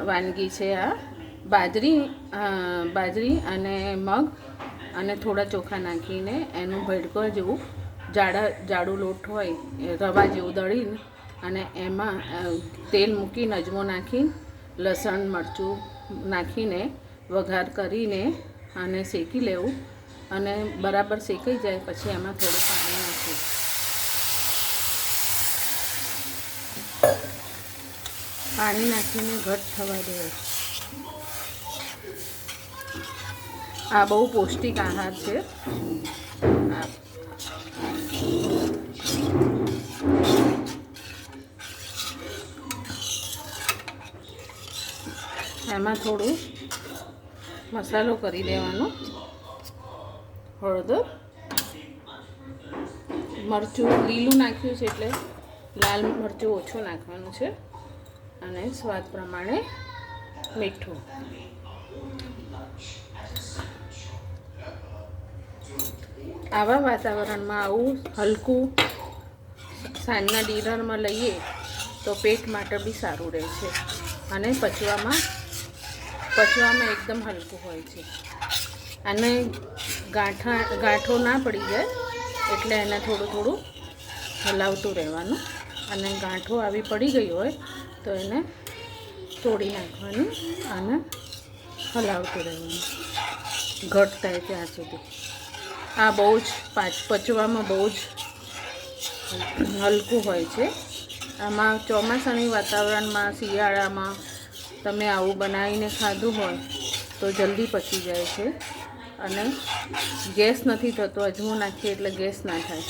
વાનગી છે આ બાજરી અને મગ અને થોડા ચોખા નાખીને એનું ભડકો જેવું જાડું લોટ હોય રવા જેવું દળીને અને એમાં તેલ મૂકીને અજમો નાખી લસણ મરચું નાખીને વઘાર કરીને અને શેકી લેવું અને બરાબર શેકાઈ જાય પછી એમાં થોડું પાણી નાખવું. પાણી નાખીને ઘટ થવા દેવું. આ બહુ પૌષ્ટિક આહાર છે. એમાં થોડું મસાલો કરી દેવાનો, હળદર મરચું લીલું નાખ્યું છે એટલે લાલ મરચું ઓછું નાખવાનું છે અને સ્વાદ પ્રમાણે મીઠું. આવા વાતાવરણમાં આવું હલકું સાંજના ડિનરમાં લઈએ તો પેટ માટે બી સારું રહે છે અને પચવામાં એકદમ હલકું હોય છે. અને ગાંઠો ના પડી જાય એટલે એને થોડું હલાવતું રહેવાનું અને ગાંઠો આવી પડી ગઈ હોય તો એને તોડી નાખવાની અને હલાવતું રહેવાનું ઘટ થાય ત્યાં સુધી. આ બહુ જ પચવામાં બહુ જ હલકું હોય છે. આમાં ચોમાસાની વાતાવરણમાં શિયાળામાં તમે આવું બનાવીને ખાધું હોય તો જલ્દી પચી જાય છે અને ગેસ નથી થતો. અજમો નાખીએ એટલે ગેસ ના થાય.